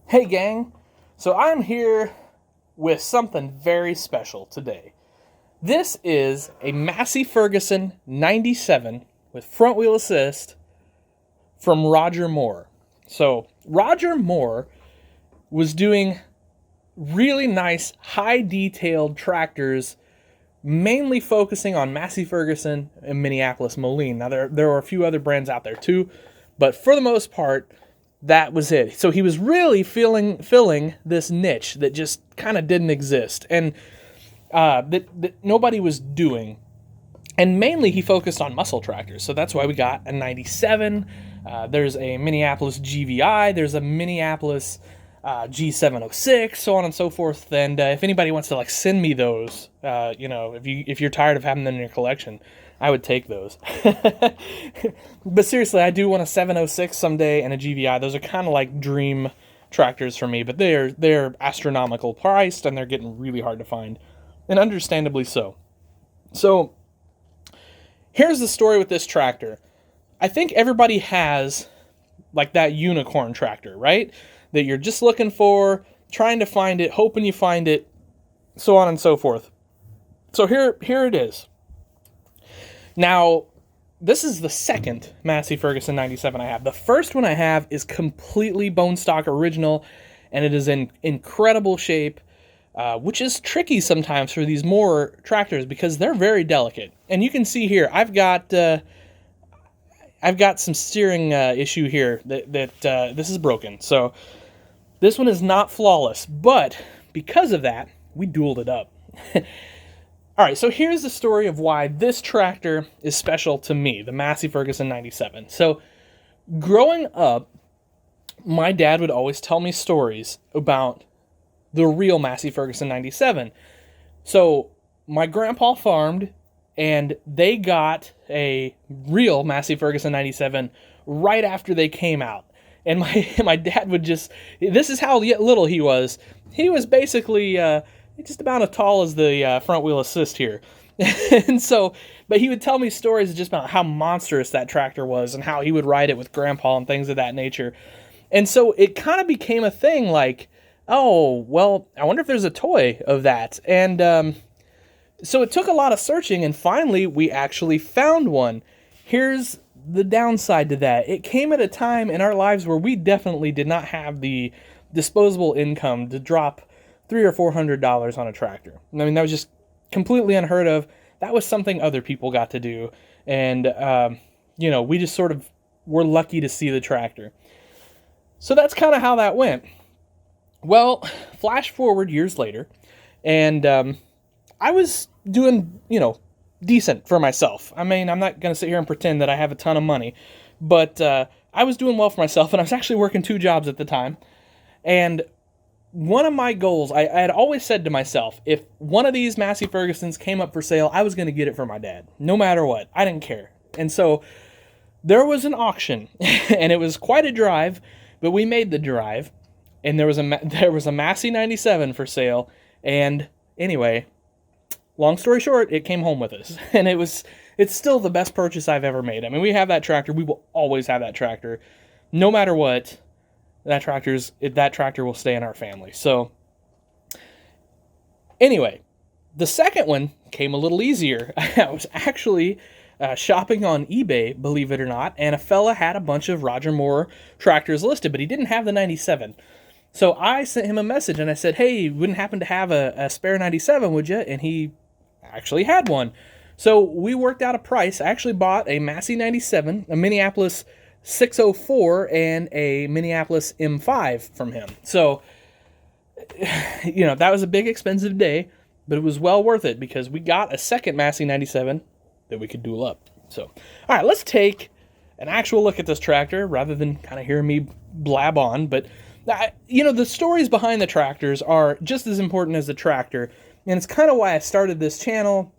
Hey gang, so I'm here with something very special today. This is a Massey Ferguson 97 with front wheel assist from Roger Mohr. So Roger Mohr was doing really nice, high detailed tractors, mainly focusing on Massey Ferguson and Minneapolis Moline. Now there are a few other brands out there too, but for the most part, that was it. So he was really filling this niche that just kind of didn't exist, and that nobody was doing. And mainly he focused on muscle tractors. So that's why we got a 97. There's a Minneapolis GVI. There's a Minneapolis G706, so on and so forth. And if anybody wants to send me those, if you're tired of having them in your collection, I would take those. But seriously, I do want a 706 someday and a GVI. Those are kind of like dream tractors for me, but they're astronomical priced and they're getting really hard to find, and understandably so. So here's the story with this tractor. I think everybody has that unicorn tractor, right? That you're just looking for, trying to find it, hoping you find it, so on and so forth. So here it is. Now, this is the second Massey Ferguson 97 I have. The first one I have is completely bone stock original, and it is in incredible shape, which is tricky sometimes for these Mohr tractors because they're very delicate. And you can see here, I've got some steering issue here that this is broken. So this one is not flawless, but because of that, we dualed it up. All right, so here's the story of why this tractor is special to me, the Massey Ferguson 97. So growing up, my dad would always tell me stories about the real Massey Ferguson 97. So my grandpa farmed, and they got a real Massey Ferguson 97 right after they came out. And my dad would this is how little he was. He was basically just about as tall as the front wheel assist here. And so, but he would tell me stories just about how monstrous that tractor was and how he would ride it with grandpa and things of that nature. And so it kind of became a thing oh, well, I wonder if there's a toy of that. And so it took a lot of searching, and finally we actually found one. Here's the downside to that. It came at a time in our lives where we definitely did not have the disposable income to drop $300 or $400 on a tractor. I mean, that was just completely unheard of. That was something other people got to do. And, we just sort of were lucky to see the tractor. So that's kind of how that went. Well, flash forward years later, and I was doing, decent for myself. I mean, I'm not going to sit here and pretend that I have a ton of money, but I was doing well for myself, and I was actually working 2 jobs at the time. And one of my goals, I had always said to myself, if one of these Massey Fergusons came up for sale, I was going to get it for my dad, no matter what. I didn't care. And so there was an auction, and it was quite a drive, but we made the drive, and there was a Massey 97 for sale. And anyway, long story short, it came home with us, and it's still the best purchase I've ever made. I mean, we have that tractor. We will always have that tractor, no matter what. That tractor will stay in our family. So anyway, the second one came a little easier. I was actually shopping on eBay, believe it or not, and a fella had a bunch of Roger Mohr tractors listed, but he didn't have the 97. So I sent him a message and I said, hey, you wouldn't happen to have a spare 97, would you? And he actually had one. So we worked out a price. I actually bought a Massey 97, a Minneapolis 604, and a Minneapolis M5 from him. So, that was a big expensive day, but it was well worth it because we got a second Massey 97 that we could dual up. So, all right, let's take an actual look at this tractor rather than kind of hearing me blab on. But, the stories behind the tractors are just as important as the tractor. And it's kind of why I started this channel.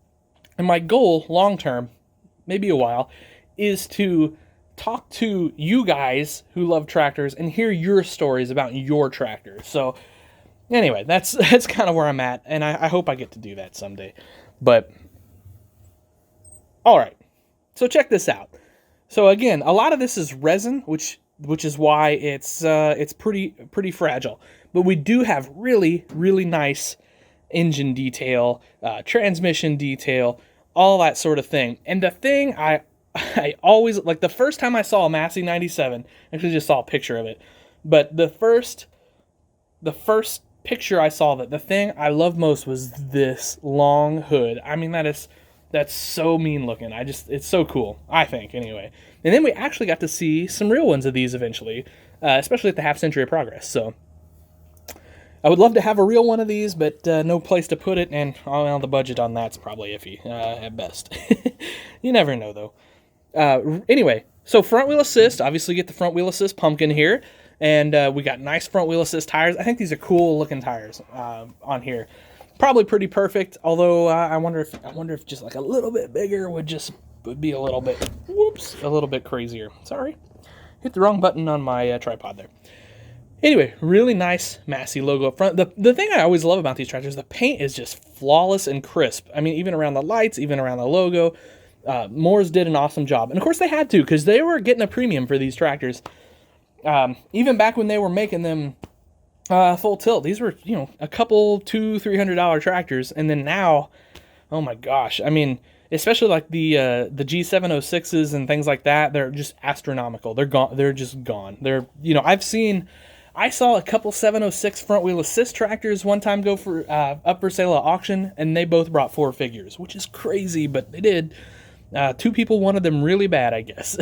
And my goal, long term, maybe a while, is to talk to you guys who love tractors and hear your stories about your tractors. So anyway, that's kind of where I'm at, and I hope I get to do that someday. But all right, so check this out. So again, a lot of this is resin, which which is why it's pretty fragile. But we do have really, really nice engine detail, transmission detail, all that sort of thing. And the thing I always, like, the first time I saw a Massey 97, I actually just saw a picture of it, but the first picture I saw, that the thing I loved most was this long hood. I mean, that's so mean looking. It's so cool, I think, anyway. And then we actually got to see some real ones of these eventually, especially at the Half Century of Progress. So I would love to have a real one of these, but no place to put it, and well, the budget on that's probably iffy at best. You never know, though. Anyway, so front wheel assist, obviously get the front wheel assist pumpkin here, and we got nice front wheel assist tires. I think these are cool looking tires on here. Probably pretty perfect, although I wonder if just like a little bit bigger would be a little bit, a little bit crazier. Sorry, hit the wrong button on my tripod there. Anyway, really nice Massey logo up front. The thing I always love about these tractors, the paint is just flawless and crisp. I mean, even around the lights, even around the logo. Mohr's did an awesome job. And of course they had to, because they were getting a premium for these tractors. Even back when they were making them full tilt, these were, a couple $200-$300 tractors. And then now, oh my gosh, I mean, especially like the G706s and things like that, they're just astronomical. They're gone. They're just gone. I saw a couple 706 front wheel assist tractors one time go for up for sale at auction, and they both brought 4 figures, which is crazy, but they did. 2 people wanted them really bad, I guess.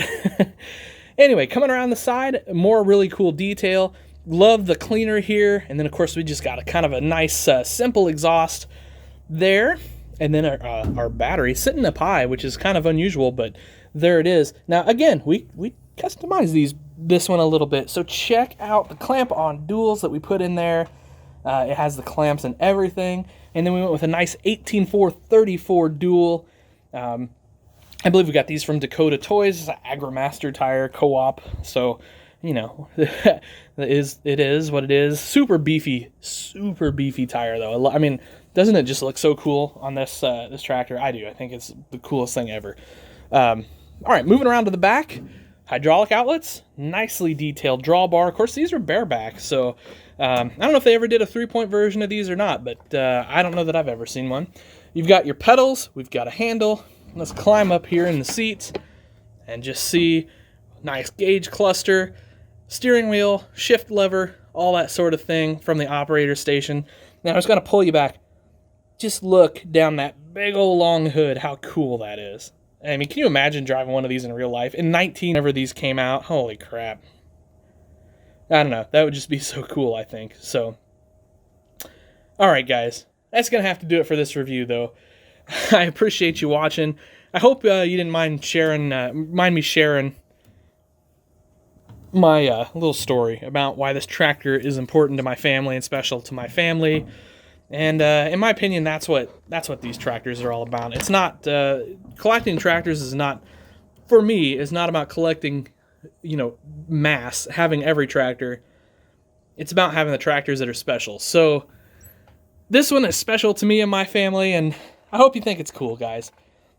Anyway, coming around the side, more really cool detail. Love the cleaner here, and then of course we just got a kind of a nice simple exhaust there, and then our battery sitting up high, which is kind of unusual, but there it is. Now again, we customized this one a little bit, so check out the clamp-on duals that we put in there. It has the clamps and everything, and then we went with a nice 18-4-34 dual. I believe we got these from Dakota Toys. It's an AgriMaster tire co-op, so it is what it is. Super beefy tire though. I mean, doesn't it just look so cool on this tractor? I do. I think it's the coolest thing ever. All right, moving around to the back. Hydraulic outlets, nicely detailed drawbar. Of course, these are bareback, so I don't know if they ever did a 3-point version of these or not, but I don't know that I've ever seen one. You've got your pedals. We've got a handle. Let's climb up here in the seats and just see nice gauge cluster, steering wheel, shift lever, all that sort of thing from the operator station. Now I'm just going to pull you back. Just look down that big old long hood, how cool that is. I mean, can you imagine driving one of these in real life? In 19, whenever these came out, holy crap. I don't know. That would just be so cool, I think. So, all right, guys. That's going to have to do it for this review, though. I appreciate you watching. I hope you didn't mind me sharing my little story about why this tractor is important to my family and special to my family. And in my opinion, that's what these tractors are all about. It's not collecting tractors is not, for me, is not about collecting, mass, having every tractor. It's about having the tractors that are special. So this one is special to me and my family, and I hope you think it's cool, guys.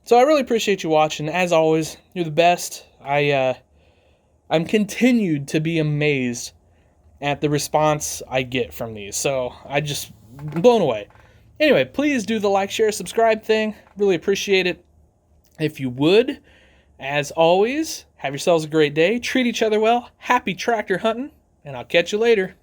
So I really appreciate you watching. As always, you're the best. I'm continued to be amazed at the response I get from these. So I'm blown away. Anyway, please do the like, share, subscribe thing. Really appreciate it. If you would, as always, have yourselves a great day. Treat each other well. Happy tractor hunting, and I'll catch you later.